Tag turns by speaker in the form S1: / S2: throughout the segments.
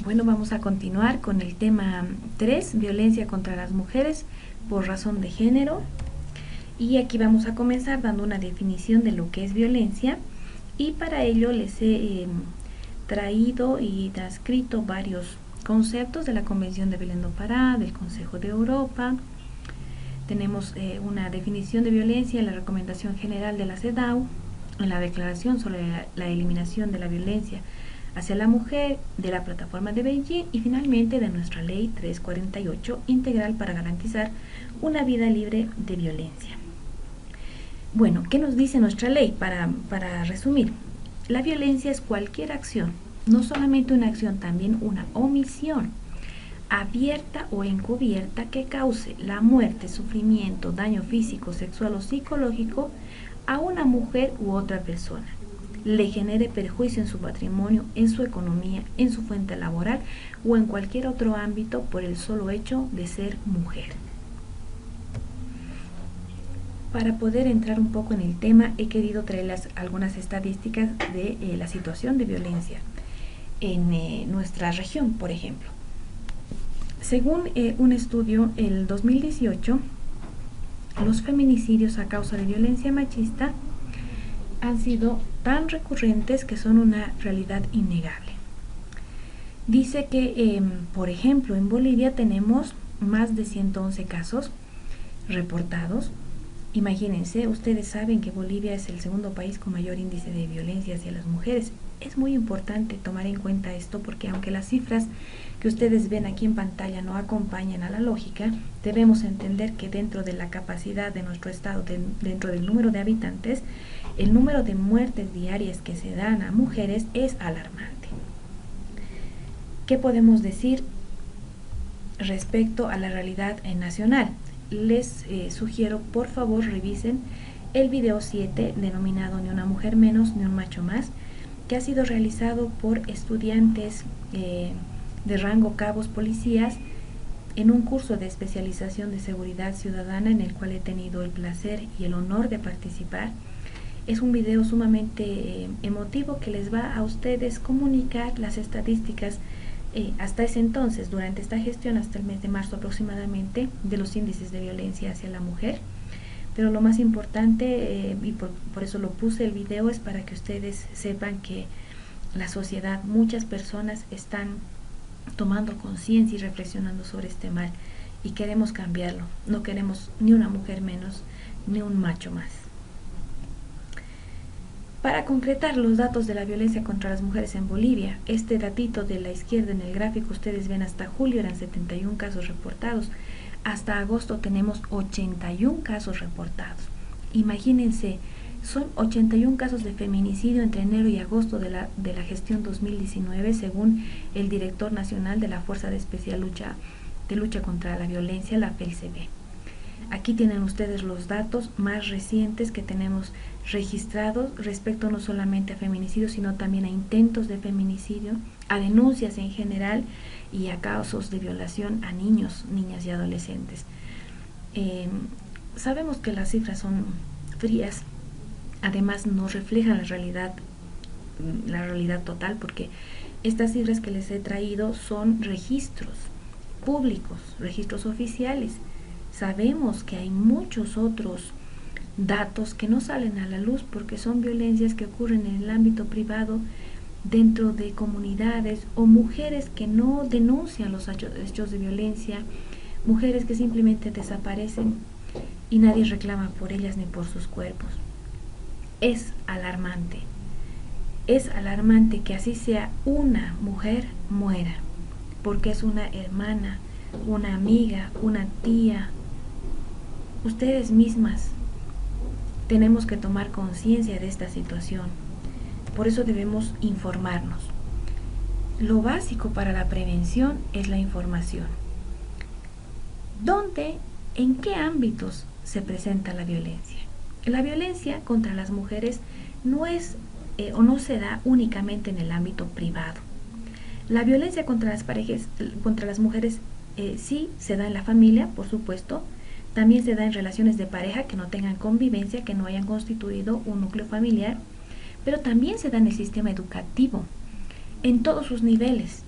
S1: Bueno, vamos a continuar con el tema 3, violencia contra las mujeres por razón de género. Y aquí vamos a comenzar dando una definición de lo que es violencia. Y para ello les he traído y transcrito varios conceptos de la Convención de Belén do Pará, del Consejo de Europa. Tenemos una definición de violencia en la Recomendación General de la CEDAW, en la Declaración sobre la Eliminación de la Violencia hacia la Mujer de la Plataforma de Beijing y finalmente de nuestra Ley 348 integral para garantizar una vida libre de violencia. Bueno, ¿qué nos dice nuestra ley? Para resumir, la violencia es cualquier acción, no solamente una acción, también una omisión, abierta o encubierta que cause la muerte, sufrimiento, daño físico, sexual o psicológico a una mujer u otra persona, le genere perjuicio en su patrimonio, en su economía, en su fuente laboral o en cualquier otro ámbito por el solo hecho de ser mujer. Para poder entrar un poco en el tema, he querido traerles algunas estadísticas de la situación de violencia en nuestra región, por ejemplo. Según un estudio, el 2018, los feminicidios a causa de violencia machista han sido tan recurrentes que son una realidad innegable. Dice que, por ejemplo, en Bolivia tenemos más de 111 casos reportados. Imagínense, ustedes saben que Bolivia es el segundo país con mayor índice de violencia hacia las mujeres. Es muy importante tomar en cuenta esto porque aunque las cifras que ustedes ven aquí en pantalla no acompañan a la lógica, debemos entender que dentro de la capacidad de nuestro estado, dentro del número de habitantes, el número de muertes diarias que se dan a mujeres es alarmante. ¿Qué podemos decir respecto a la realidad nacional? Les sugiero, por favor, revisen el video 7 denominado Ni una mujer menos, ni un macho más, que ha sido realizado por estudiantes de rango cabos policías en un curso de especialización de seguridad ciudadana en el cual he tenido el placer y el honor de participar. Es un video sumamente emotivo que les va a ustedes comunicar las estadísticas hasta ese entonces, durante esta gestión, hasta el mes de marzo aproximadamente, de los índices de violencia hacia la mujer. Pero lo más importante, y por eso lo puse el video, es para que ustedes sepan que la sociedad, muchas personas están tomando conciencia y reflexionando sobre este mal y queremos cambiarlo. No queremos ni una mujer menos, ni un macho más. Para concretar los datos de la violencia contra las mujeres en Bolivia, este datito de la izquierda en el gráfico, ustedes ven hasta julio eran 71 casos reportados, hasta agosto tenemos 81 casos reportados. Imagínense, son 81 casos de feminicidio entre enero y agosto de la gestión 2019, según el director nacional de la Fuerza de Especial Lucha contra la Violencia, la FELCB. Aquí tienen ustedes los datos más recientes que tenemos registrados respecto no solamente a feminicidios, sino también a intentos de feminicidio, a denuncias en general y a casos de violación a niños, niñas y adolescentes. Sabemos que las cifras son frías, además no reflejan la realidad total, porque estas cifras que les he traído son registros públicos, registros oficiales. Sabemos que hay muchos otros datos que no salen a la luz porque son violencias que ocurren en el ámbito privado, dentro de comunidades, o mujeres que no denuncian los hechos de violencia, mujeres que simplemente desaparecen y nadie reclama por ellas ni por sus cuerpos. Es alarmante que así sea una mujer muera, porque es una hermana, una amiga, una tía. Ustedes mismas tenemos que tomar conciencia de esta situación. Por eso debemos informarnos. Lo básico para la prevención es la información. ¿Dónde, en qué ámbitos se presenta la violencia? La violencia contra las mujeres no es o no se da únicamente en el ámbito privado. La violencia contra las mujeres sí se da en la familia, por supuesto. También se da en relaciones de pareja que no tengan convivencia, que no hayan constituido un núcleo familiar, pero también se da en el sistema educativo, en todos sus niveles.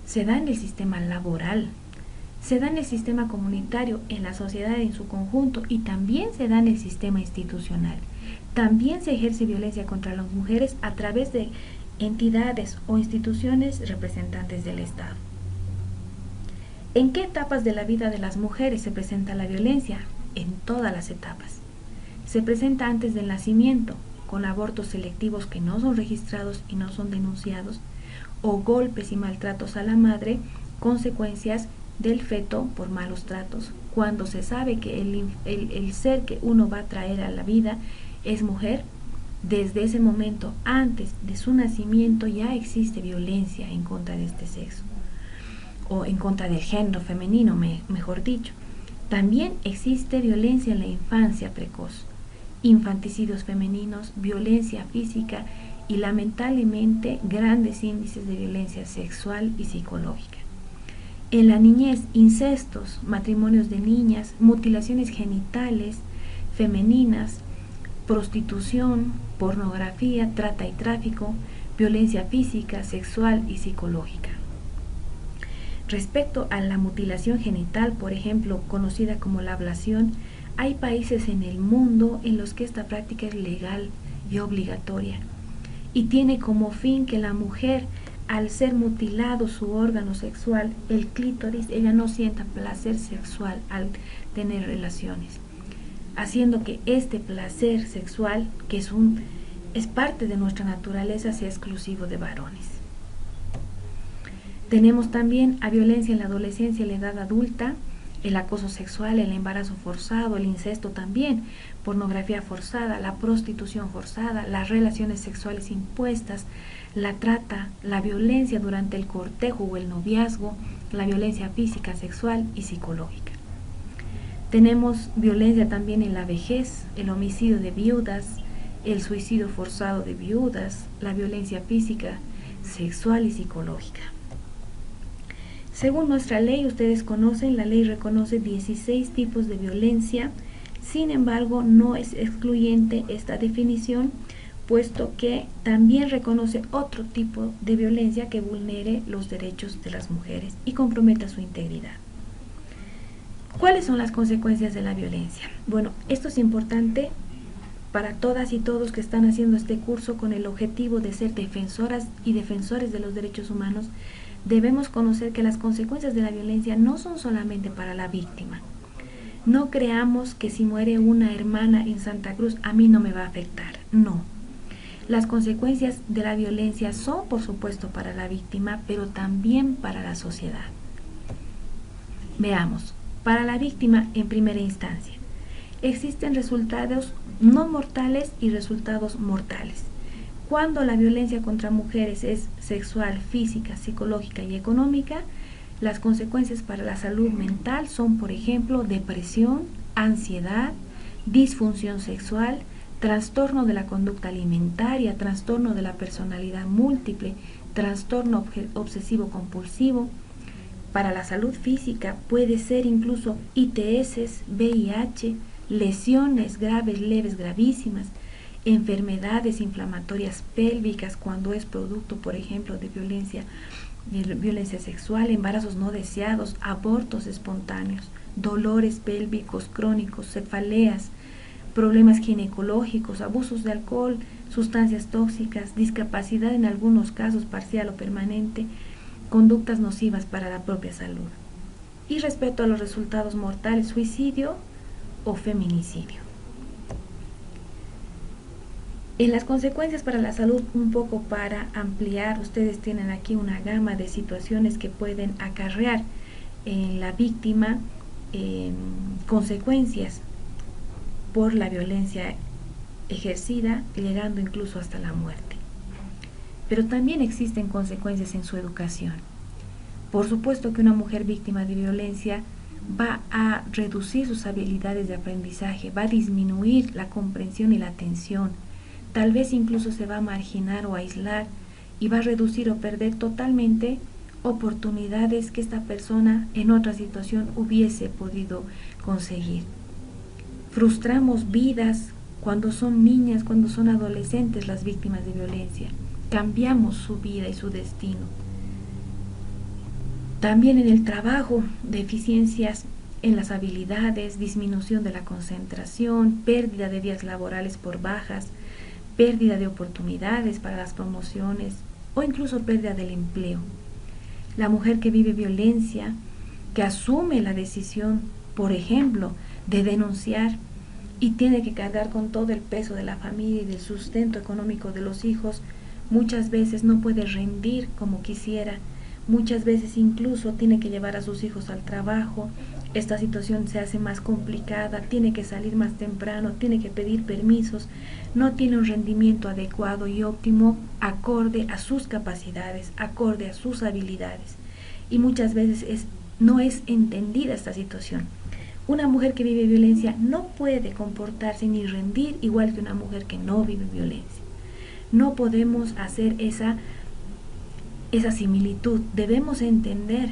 S1: se da en el sistema laboral, se da en el sistema comunitario, en la sociedad en su conjunto y también se da en el sistema institucional. También se ejerce violencia contra las mujeres a través de entidades o instituciones representantes del Estado. ¿En qué etapas de la vida de las mujeres se presenta la violencia? En todas las etapas. Se presenta antes del nacimiento, con abortos selectivos que no son registrados y no son denunciados, o golpes y maltratos a la madre, consecuencias del feto por malos tratos. Cuando se sabe que el ser que uno va a traer a la vida es mujer, desde ese momento, antes de su nacimiento, ya existe violencia en contra de este sexo, o en contra del género femenino, mejor dicho. También existe violencia en la infancia precoz, infanticidios femeninos, violencia física y lamentablemente grandes índices de violencia sexual y psicológica. En la niñez, incestos, matrimonios de niñas, mutilaciones genitales femeninas, prostitución, pornografía, trata y tráfico, violencia física, sexual y psicológica. Respecto a la mutilación genital, por ejemplo, conocida como la ablación, hay países en el mundo en los que esta práctica es legal y obligatoria y tiene como fin que la mujer, al ser mutilado su órgano sexual, el clítoris, ella no sienta placer sexual al tener relaciones, haciendo que este placer sexual, que es parte de nuestra naturaleza, sea exclusivo de varones. Tenemos también a violencia en la adolescencia y la edad adulta, el acoso sexual, el embarazo forzado, el incesto también, pornografía forzada, la prostitución forzada, las relaciones sexuales impuestas, la trata, la violencia durante el cortejo o el noviazgo, la violencia física, sexual y psicológica. Tenemos violencia también en la vejez, el homicidio de viudas, el suicidio forzado de viudas, la violencia física, sexual y psicológica. Según nuestra ley, ustedes conocen, la ley reconoce 16 tipos de violencia. Sin embargo, no es excluyente esta definición, puesto que también reconoce otro tipo de violencia que vulnere los derechos de las mujeres y comprometa su integridad. ¿Cuáles son las consecuencias de la violencia? Bueno, esto es importante para todas y todos que están haciendo este curso con el objetivo de ser defensoras y defensores de los derechos humanos. Debemos conocer que las consecuencias de la violencia no son solamente para la víctima. No creamos que si muere una hermana en Santa Cruz a mí no me va a afectar. No. Las consecuencias de la violencia son, por supuesto, para la víctima, pero también para la sociedad. Veamos. Para la víctima, en primera instancia, existen resultados no mortales y resultados mortales. Cuando la violencia contra mujeres es sexual, física, psicológica y económica, las consecuencias para la salud mental son, por ejemplo, depresión, ansiedad, disfunción sexual, trastorno de la conducta alimentaria, trastorno de la personalidad múltiple, trastorno obsesivo-compulsivo. Para la salud física puede ser incluso ITS, VIH, lesiones graves, leves, gravísimas, enfermedades inflamatorias pélvicas cuando es producto, por ejemplo, de violencia sexual, embarazos no deseados, abortos espontáneos, dolores pélvicos crónicos, cefaleas, problemas ginecológicos, abusos de alcohol, sustancias tóxicas, discapacidad en algunos casos parcial o permanente, conductas nocivas para la propia salud. Y respecto a los resultados mortales, suicidio o feminicidio. En las consecuencias para la salud, un poco para ampliar, ustedes tienen aquí una gama de situaciones que pueden acarrear en la víctima consecuencias por la violencia ejercida, llegando incluso hasta la muerte. Pero también existen consecuencias en su educación. Por supuesto que una mujer víctima de violencia va a reducir sus habilidades de aprendizaje, va a disminuir la comprensión y la atención, tal vez incluso se va a marginar o aislar y va a reducir o perder totalmente oportunidades que esta persona en otra situación hubiese podido conseguir. Frustramos vidas cuando son niñas, cuando son adolescentes las víctimas de violencia. Cambiamos su vida y su destino. También en el trabajo, deficiencias en las habilidades, disminución de la concentración, pérdida de días laborales por bajas, pérdida de oportunidades para las promociones o incluso pérdida del empleo. La mujer que vive violencia, que asume la decisión, por ejemplo, de denunciar y tiene que cargar con todo el peso de la familia y del sustento económico de los hijos, muchas veces no puede rendir como quisiera, muchas veces incluso tiene que llevar a sus hijos al trabajo, esta situación se hace más complicada, tiene que salir más temprano, tiene que pedir permisos, no tiene un rendimiento adecuado y óptimo acorde a sus capacidades, acorde a sus habilidades. Y muchas veces no es entendida esta situación. Una mujer que vive violencia no puede comportarse ni rendir igual que una mujer que no vive violencia. No podemos hacer esa similitud. Debemos entender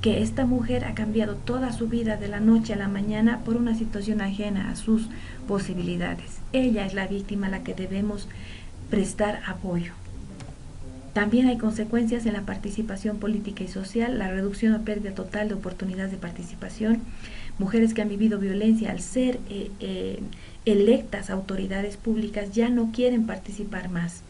S1: que esta mujer ha cambiado toda su vida de la noche a la mañana por una situación ajena a sus posibilidades. Ella es la víctima a la que debemos prestar apoyo. También hay consecuencias en la participación política y social, la reducción o pérdida total de oportunidades de participación. Mujeres que han vivido violencia al ser electas autoridades públicas ya no quieren participar más,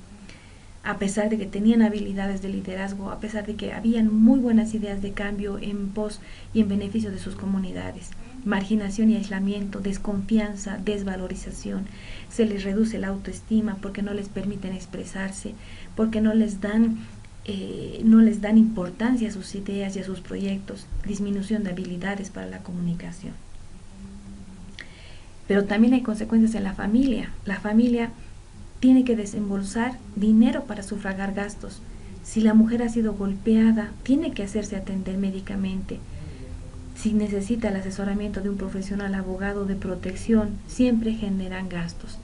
S1: a pesar de que tenían habilidades de liderazgo, a pesar de que habían muy buenas ideas de cambio en pos y en beneficio de sus comunidades. Marginación y aislamiento, desconfianza, desvalorización, se les reduce la autoestima porque no les permiten expresarse, porque no les dan importancia a sus ideas y a sus proyectos, disminución de habilidades para la comunicación. Pero también hay consecuencias en la familia. La familia tiene que desembolsar dinero para sufragar gastos. Si la mujer ha sido golpeada, tiene que hacerse atender médicamente. Si necesita el asesoramiento de un profesional abogado de protección, siempre generan gastos.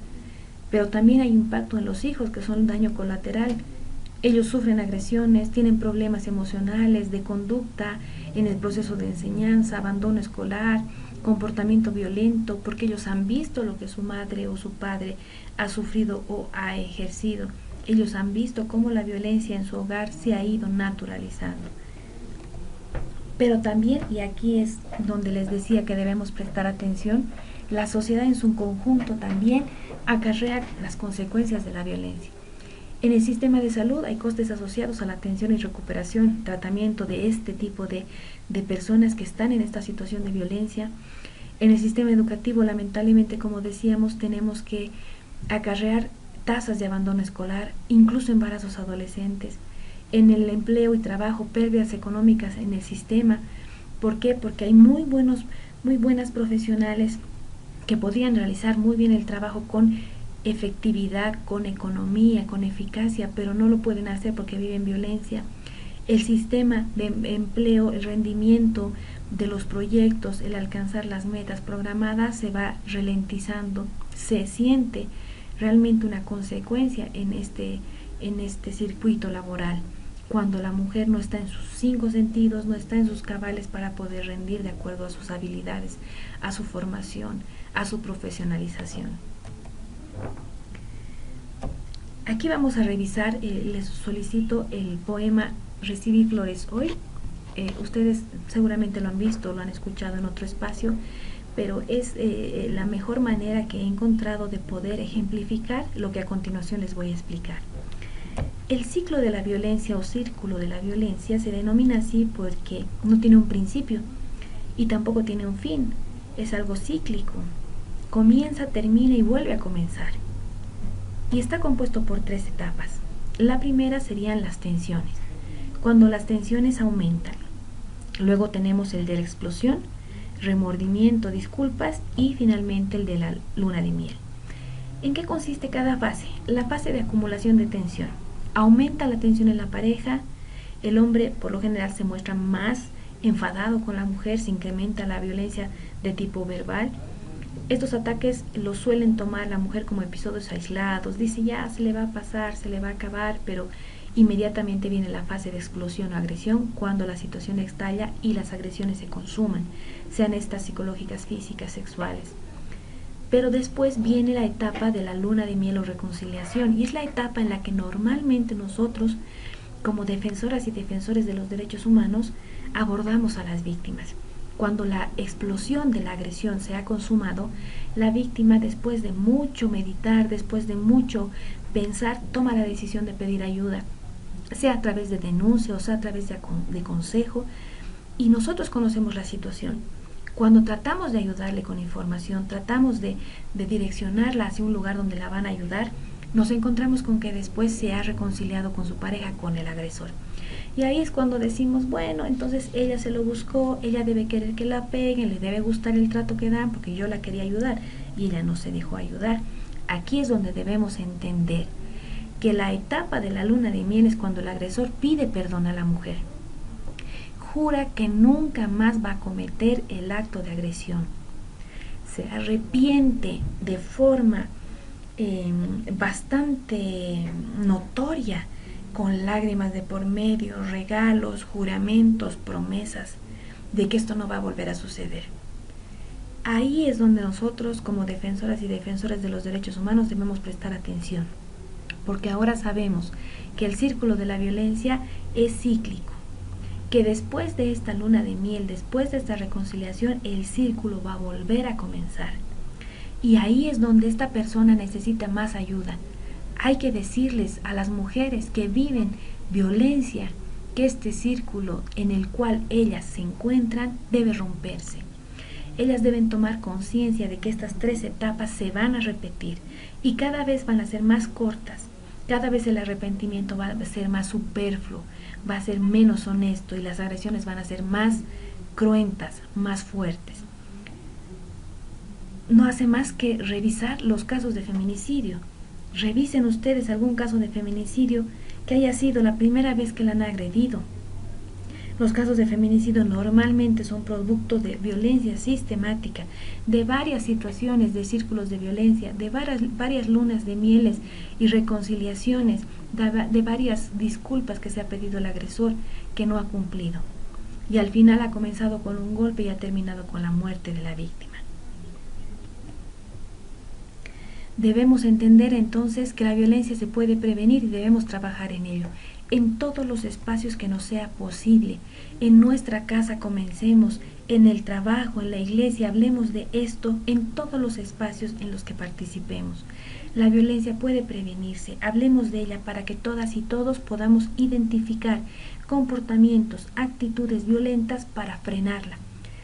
S1: Pero también hay impacto en los hijos, que son un daño colateral. Ellos sufren agresiones, tienen problemas emocionales, de conducta, en el proceso de enseñanza, abandono escolar, comportamiento violento, porque ellos han visto lo que su madre o su padre ha sufrido o ha ejercido. Ellos han visto cómo la violencia en su hogar se ha ido naturalizando. Pero también, y aquí es donde les decía que debemos prestar atención, la sociedad en su conjunto también acarrea las consecuencias de la violencia. En el sistema de salud hay costes asociados a la atención y recuperación, tratamiento de este tipo de personas que están en esta situación de violencia. En el sistema educativo, lamentablemente, como decíamos, tenemos que acarrear tasas de abandono escolar, incluso embarazos adolescentes. En el empleo y trabajo, pérdidas económicas en el sistema. ¿Por qué? Porque hay muy buenas profesionales que podrían realizar muy bien el trabajo con efectividad, con economía, con eficacia, pero no lo pueden hacer porque viven violencia. El sistema de empleo, el rendimiento de los proyectos, el alcanzar las metas programadas se va ralentizando, se siente realmente una consecuencia en este circuito laboral, cuando la mujer no está en sus 5 sentidos, no está en sus cabales para poder rendir de acuerdo a sus habilidades, a su formación, a su profesionalización. Aquí vamos a revisar, les solicito el poema Recibí flores hoy. Ustedes seguramente lo han visto, lo han escuchado en otro espacio, pero es la mejor manera que he encontrado de poder ejemplificar lo que a continuación les voy a explicar. El ciclo de la violencia o círculo de la violencia se denomina así porque no tiene un principio y tampoco tiene un fin, es algo cíclico, comienza, termina y vuelve a comenzar. Y está compuesto por 3 etapas. La primera serían las tensiones, cuando las tensiones aumentan. Luego tenemos el de la explosión, remordimiento, disculpas y finalmente el de la luna de miel. ¿En qué consiste cada fase? La fase de acumulación de tensión. Aumenta la tensión en la pareja, el hombre por lo general se muestra más enfadado con la mujer, se incrementa la violencia de tipo verbal. Estos ataques los suelen tomar la mujer como episodios aislados, dice ya se le va a pasar, se le va a acabar, pero inmediatamente viene la fase de explosión o agresión cuando la situación estalla y las agresiones se consuman, sean estas psicológicas, físicas, sexuales. Pero después viene la etapa de la luna de miel o reconciliación, y es la etapa en la que normalmente nosotros, como defensoras y defensores de los derechos humanos, abordamos a las víctimas. Cuando la explosión de la agresión se ha consumado, la víctima, después de mucho meditar, después de mucho pensar, toma la decisión de pedir ayuda, sea a través de denuncia o sea a través de consejo, y nosotros conocemos la situación. Cuando tratamos de ayudarle con información, tratamos de direccionarla hacia un lugar donde la van a ayudar, nos encontramos con que después se ha reconciliado con su pareja, con el agresor. Y ahí es cuando decimos, bueno, entonces ella se lo buscó, ella debe querer que la peguen, le debe gustar el trato que dan porque yo la quería ayudar y ella no se dejó ayudar. Aquí es donde debemos entender que la etapa de la luna de miel es cuando el agresor pide perdón a la mujer. Jura que nunca más va a cometer el acto de agresión. Se arrepiente de forma bastante notoria, con lágrimas de por medio, regalos, juramentos, promesas de que esto no va a volver a suceder. Ahí es donde nosotros, como defensoras y defensores de los derechos humanos, debemos prestar atención, porque ahora sabemos que el círculo de la violencia es cíclico, que después de esta luna de miel, después de esta reconciliación, el círculo va a volver a comenzar. Y ahí es donde esta persona necesita más ayuda. Hay que decirles a las mujeres que viven violencia que este círculo en el cual ellas se encuentran debe romperse. Ellas deben tomar conciencia de que estas 3 etapas se van a repetir y cada vez van a ser más cortas. Cada vez el arrepentimiento va a ser más superfluo, va a ser menos honesto y las agresiones van a ser más cruentas, más fuertes. No hace más que revisar los casos de feminicidio. Revisen ustedes algún caso de feminicidio que haya sido la primera vez que la han agredido. Los casos de feminicidio normalmente son producto de violencia sistemática, de varias situaciones de círculos de violencia, de varias lunas de mieles y reconciliaciones, de varias disculpas que se ha pedido el agresor que no ha cumplido. Y al final ha comenzado con un golpe y ha terminado con la muerte de la víctima. Debemos entender entonces que la violencia se puede prevenir y debemos trabajar en ello, en todos los espacios que nos sea posible. En nuestra casa comencemos, en el trabajo, en la iglesia, hablemos de esto, en todos los espacios en los que participemos. La violencia puede prevenirse, hablemos de ella para que todas y todos podamos identificar comportamientos, actitudes violentas para frenarla,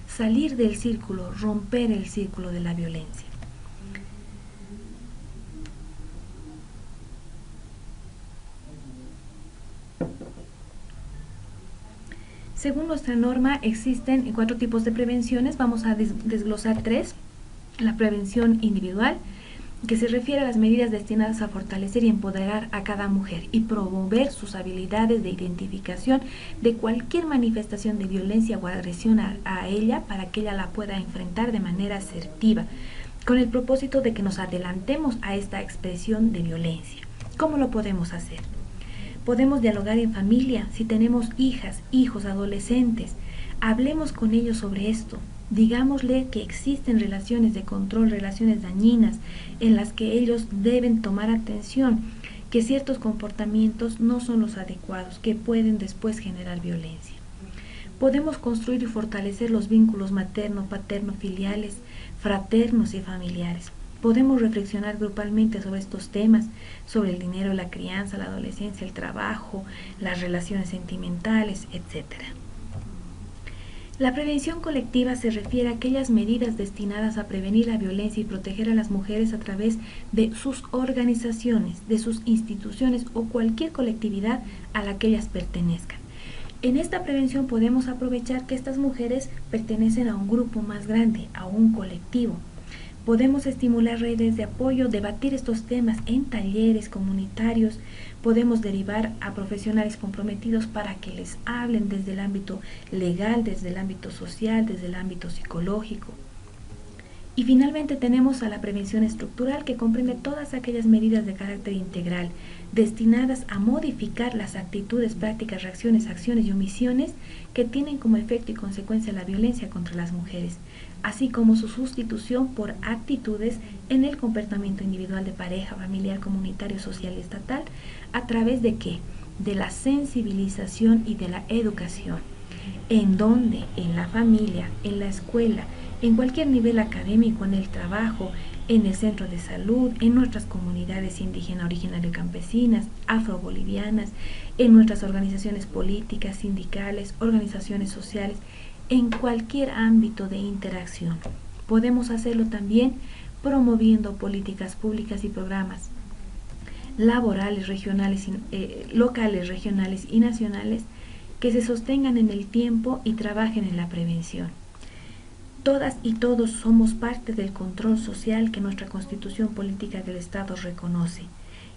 S1: salir del círculo, romper el círculo de la violencia. Según nuestra norma, existen 4 tipos de prevenciones. Vamos a desglosar 3. La prevención individual, que se refiere a las medidas destinadas a fortalecer y empoderar a cada mujer y promover sus habilidades de identificación de cualquier manifestación de violencia o agresión a ella para que ella la pueda enfrentar de manera asertiva, con el propósito de que nos adelantemos a esta expresión de violencia. ¿Cómo lo podemos hacer? Podemos dialogar en familia, si tenemos hijas, hijos, adolescentes, hablemos con ellos sobre esto. Digámosle que existen relaciones de control, relaciones dañinas, en las que ellos deben tomar atención, que ciertos comportamientos no son los adecuados, que pueden después generar violencia. Podemos construir y fortalecer los vínculos materno, paterno, filiales, fraternos y familiares. Podemos reflexionar grupalmente sobre estos temas, sobre el dinero, la crianza, la adolescencia, el trabajo, las relaciones sentimentales, etc. La prevención colectiva se refiere a aquellas medidas destinadas a prevenir la violencia y proteger a las mujeres a través de sus organizaciones, de sus instituciones o cualquier colectividad a la que ellas pertenezcan. En esta prevención podemos aprovechar que estas mujeres pertenecen a un grupo más grande, a un colectivo. Podemos estimular redes de apoyo, debatir estos temas en talleres comunitarios, podemos derivar a profesionales comprometidos para que les hablen desde el ámbito legal, desde el ámbito social, desde el ámbito psicológico. Y finalmente tenemos a la prevención estructural, que comprende todas aquellas medidas de carácter integral destinadas a modificar las actitudes, prácticas, reacciones, acciones y omisiones que tienen como efecto y consecuencia la violencia contra las mujeres, así como su sustitución por actitudes en el comportamiento individual de pareja, familiar, comunitario, social y estatal. ¿A través de qué? De la sensibilización y de la educación. ¿En dónde? En la familia, en la escuela, en cualquier nivel académico, en el trabajo, en el centro de salud, en nuestras comunidades indígenas, originarias, campesinas, afrobolivianas, en nuestras organizaciones políticas, sindicales, organizaciones sociales, en cualquier ámbito de interacción. Podemos hacerlo también promoviendo políticas públicas y programas laborales, regionales, locales, regionales y nacionales que se sostengan en el tiempo y trabajen en la prevención. Todas y todos somos parte del control social que nuestra Constitución Política del Estado reconoce,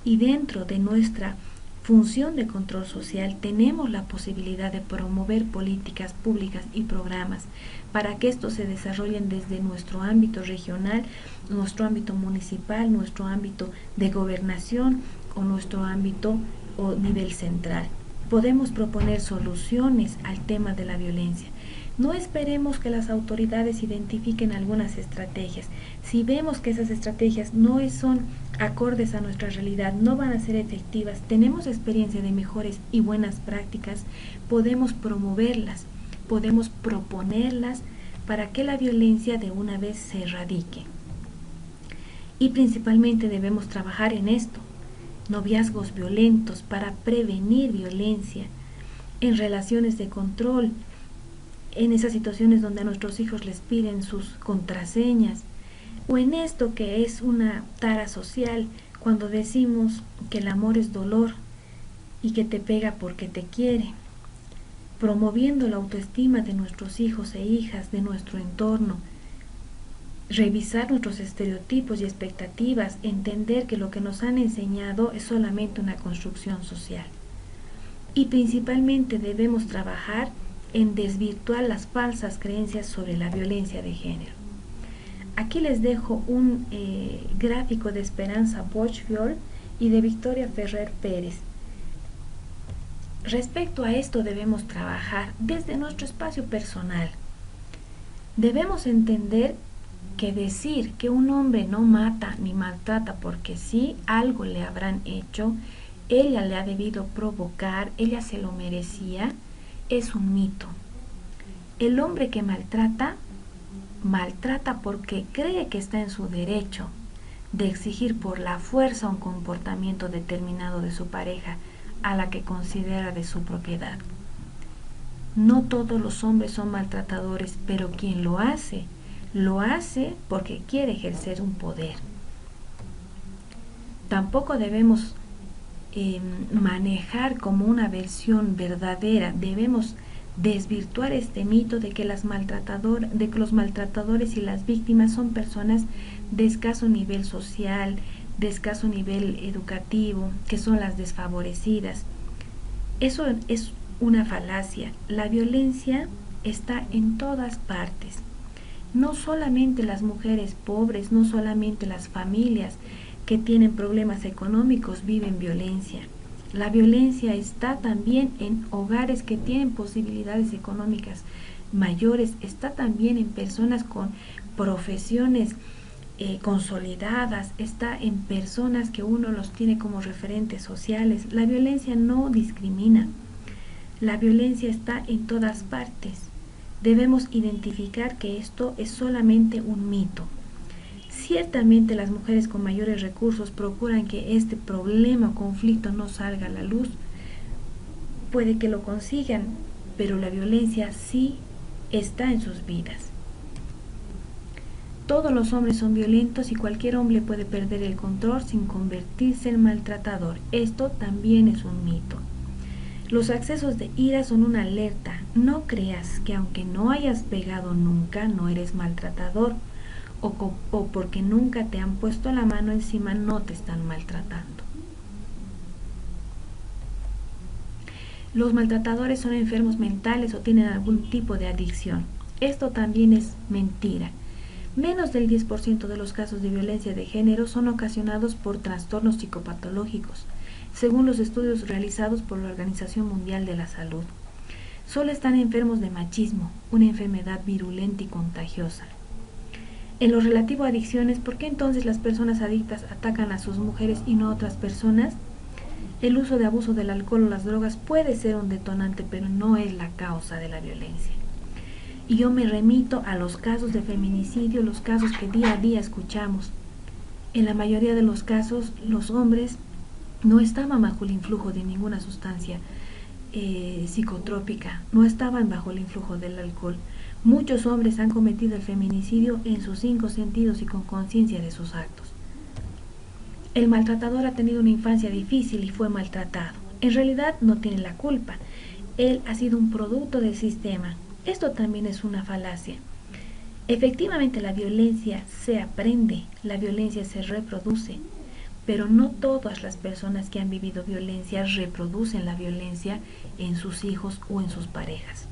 S1: y dentro de nuestra función de control social tenemos la posibilidad de promover políticas públicas y programas para que estos se desarrollen desde nuestro ámbito regional, nuestro ámbito municipal, nuestro ámbito de gobernación o nuestro ámbito o nivel central. Podemos proponer soluciones al tema de la violencia. No esperemos que las autoridades identifiquen algunas estrategias. Si vemos que esas estrategias no son acordes a nuestra realidad, no van a ser efectivas, tenemos experiencia de mejores y buenas prácticas, podemos promoverlas, podemos proponerlas para que la violencia de una vez se erradique. Y principalmente debemos trabajar en esto, noviazgos violentos para prevenir violencia, en relaciones de control, en esas situaciones donde a nuestros hijos les piden sus contraseñas, o en esto que es una tara social, cuando decimos que el amor es dolor y que te pega porque te quiere, promoviendo la autoestima de nuestros hijos e hijas, de nuestro entorno, revisar nuestros estereotipos y expectativas, entender que lo que nos han enseñado es solamente una construcción social. Y principalmente debemos trabajar en desvirtuar las falsas creencias sobre la violencia de género. Aquí les dejo un gráfico de Esperanza Bochfiol y de Victoria Ferrer Pérez. Respecto a esto debemos trabajar desde nuestro espacio personal. Debemos entender que decir que un hombre no mata ni maltrata porque sí, algo le habrán hecho, ella le ha debido provocar, ella se lo merecía, es un mito. El hombre que maltrata, maltrata porque cree que está en su derecho de exigir por la fuerza un comportamiento determinado de su pareja a la que considera de su propiedad. No todos los hombres son maltratadores, pero quien lo hace porque quiere ejercer un poder. Tampoco debemos manejar como una versión verdadera, debemos desvirtuar este mito de que los maltratadores y las víctimas son personas de escaso nivel social, de escaso nivel educativo, que son las desfavorecidas. Eso es una falacia. La violencia está en todas partes. No solamente las mujeres pobres, no solamente las familias que tienen problemas económicos viven violencia. La violencia está también en hogares que tienen posibilidades económicas mayores, está también en personas con profesiones consolidadas, está en personas que uno los tiene como referentes sociales. La violencia no discrimina, la violencia está en todas partes. Debemos identificar que esto es solamente un mito. Ciertamente las mujeres con mayores recursos procuran que este problema o conflicto no salga a la luz. Puede que lo consigan, pero la violencia sí está en sus vidas. Todos los hombres son violentos y cualquier hombre puede perder el control sin convertirse en maltratador. Esto también es un mito. Los accesos de ira son una alerta. No creas que aunque no hayas pegado nunca, no eres maltratador. O porque nunca te han puesto la mano encima, no te están maltratando. Los maltratadores son enfermos mentales o tienen algún tipo de adicción. Esto también es mentira. Menos del 10% de los casos de violencia de género son ocasionados por trastornos psicopatológicos, según los estudios realizados por la Organización Mundial de la Salud. Solo están enfermos de machismo, una enfermedad virulenta y contagiosa. En lo relativo a adicciones, ¿por qué entonces las personas adictas atacan a sus mujeres y no a otras personas? El uso de abuso del alcohol o las drogas puede ser un detonante, pero no es la causa de la violencia. Y yo me remito a los casos de feminicidio, los casos que día a día escuchamos. En la mayoría de los casos, los hombres no estaban bajo el influjo de ninguna sustancia psicotrópica, no estaban bajo el influjo del alcohol. Muchos hombres han cometido el feminicidio en sus 5 sentidos y con conciencia de sus actos. El maltratador ha tenido una infancia difícil y fue maltratado. En realidad no tiene la culpa. Él ha sido un producto del sistema. Esto también es una falacia. Efectivamente, la violencia se aprende, la violencia se reproduce, pero no todas las personas que han vivido violencia reproducen la violencia en sus hijos o en sus parejas.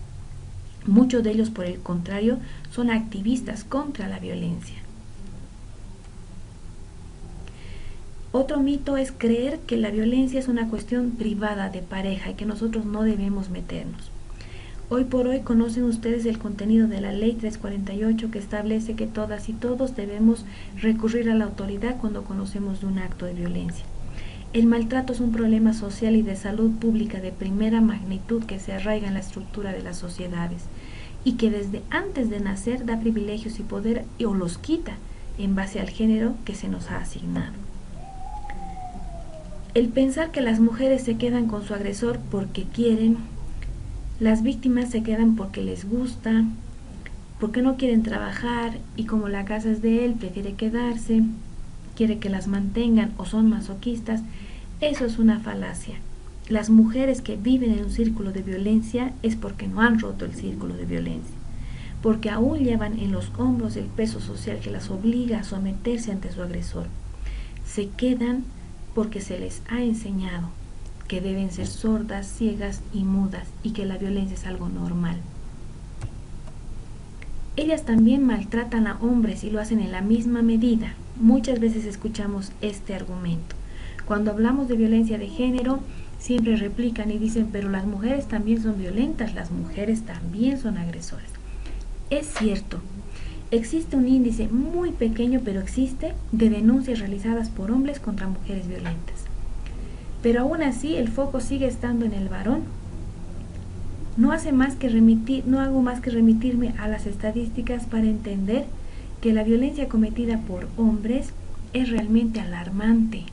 S1: Muchos de ellos, por el contrario, son activistas contra la violencia. Otro mito es creer que la violencia es una cuestión privada de pareja y que nosotros no debemos meternos. Hoy por hoy conocen ustedes el contenido de la Ley 348 que establece que todas y todos debemos recurrir a la autoridad cuando conocemos de un acto de violencia. El maltrato es un problema social y de salud pública de primera magnitud que se arraiga en la estructura de las sociedades y que desde antes de nacer da privilegios y poder o los quita en base al género que se nos ha asignado. El pensar que las mujeres se quedan con su agresor porque quieren, las víctimas se quedan porque les gusta, porque no quieren trabajar y como la casa es de él, prefiere quedarse, quiere que las mantengan o son masoquistas, eso es una falacia. Las mujeres que viven en un círculo de violencia es porque no han roto el círculo de violencia, porque aún llevan en los hombros el peso social que las obliga a someterse ante su agresor. Se quedan porque se les ha enseñado que deben ser sordas, ciegas y mudas y que la violencia es algo normal. Ellas también maltratan a hombres y lo hacen en la misma medida. Muchas veces escuchamos este argumento. Cuando hablamos de violencia de género, siempre replican y dicen, pero las mujeres también son violentas, las mujeres también son agresoras. Es cierto, existe un índice muy pequeño, pero existe, de denuncias realizadas por hombres contra mujeres violentas. Pero aún así el foco sigue estando en el varón. No hago más que remitirme a las estadísticas para entender que la violencia cometida por hombres es realmente alarmante.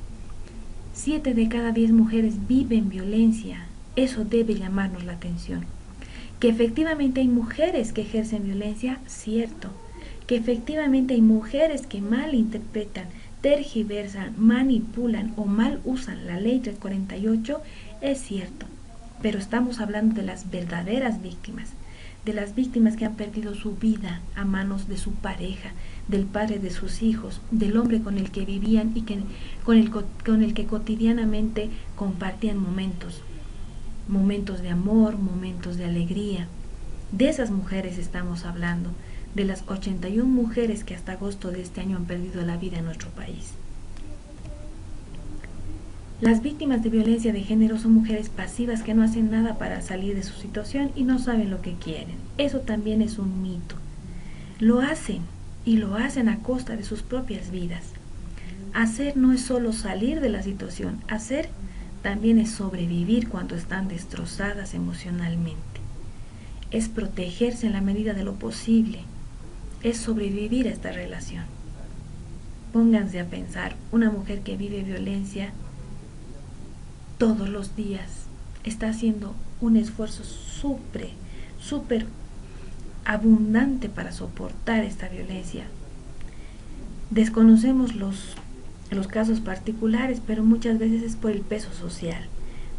S1: 7 de cada 10 mujeres viven violencia. Eso debe llamarnos la atención. Que efectivamente hay mujeres que ejercen violencia, cierto. Que efectivamente hay mujeres que malinterpretan, tergiversan, manipulan o mal usan la Ley 348, es cierto. Pero estamos hablando de las verdaderas víctimas, de las víctimas que han perdido su vida a manos de su pareja, del padre de sus hijos, del hombre con el que vivían y con el que cotidianamente compartían momentos de amor, momentos de alegría. De esas mujeres estamos hablando, de las 81 mujeres que hasta agosto de este año han perdido la vida en nuestro país. Las víctimas de violencia de género son mujeres pasivas que no hacen nada para salir de su situación y no saben lo que quieren. Eso también es un mito. Lo hacen y lo hacen a costa de sus propias vidas. Hacer no es solo salir de la situación, hacer también es sobrevivir cuando están destrozadas emocionalmente. Es protegerse en la medida de lo posible. Es sobrevivir a esta relación. Pónganse a pensar, una mujer que vive violencia todos los días está haciendo un esfuerzo súper abundante para soportar esta violencia. Desconocemos los casos particulares, pero muchas veces es por el peso social,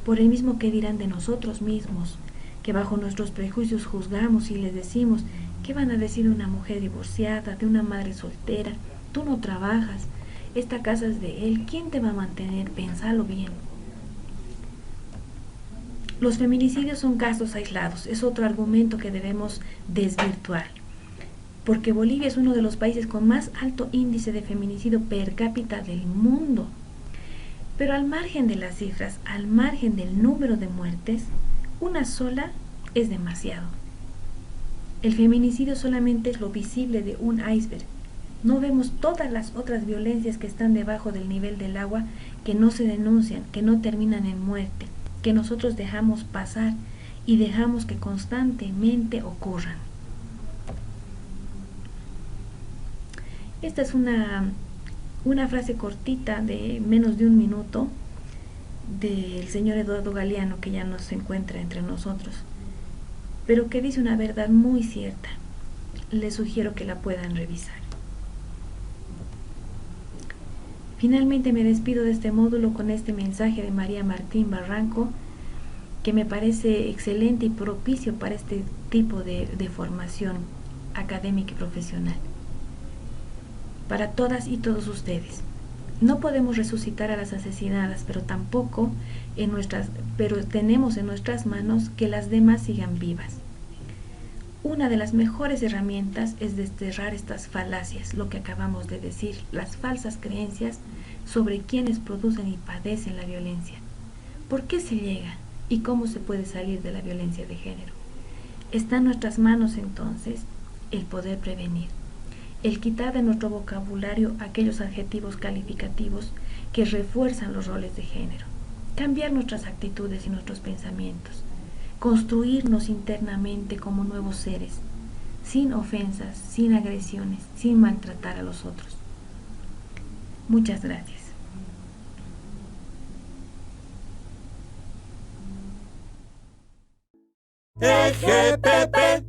S1: por el mismo que dirán de nosotros mismos, que bajo nuestros prejuicios juzgamos y les decimos, ¿qué van a decir de una mujer divorciada, de una madre soltera? Tú no trabajas, esta casa es de él, ¿quién te va a mantener? Pénsalo bien. Los feminicidios son casos aislados, es otro argumento que debemos desvirtuar, porque Bolivia es uno de los países con más alto índice de feminicidio per cápita del mundo. Pero al margen de las cifras, al margen del número de muertes, una sola es demasiado. El feminicidio solamente es lo visible de un iceberg. No vemos todas las otras violencias que están debajo del nivel del agua, que no se denuncian, que no terminan en muerte, que nosotros dejamos pasar y dejamos que constantemente ocurran. Esta es una frase cortita de menos de un minuto del señor Eduardo Galeano, que ya no se encuentra entre nosotros, pero que dice una verdad muy cierta. Les sugiero que la puedan revisar. Finalmente me despido de este módulo con este mensaje de María Martín Barranco, que me parece excelente y propicio para este tipo de formación académica y profesional. Para todas y todos ustedes. No podemos resucitar a las asesinadas, pero tampoco tenemos en nuestras manos que las demás sigan vivas. Una de las mejores herramientas es desterrar estas falacias, lo que acabamos de decir, las falsas creencias sobre quienes producen y padecen la violencia. ¿Por qué se llega y cómo se puede salir de la violencia de género? Está en nuestras manos entonces el poder prevenir, el quitar de nuestro vocabulario aquellos adjetivos calificativos que refuerzan los roles de género, cambiar nuestras actitudes y nuestros pensamientos, construirnos internamente como nuevos seres, sin ofensas, sin agresiones, sin maltratar a los otros. Muchas gracias.
S2: EGPP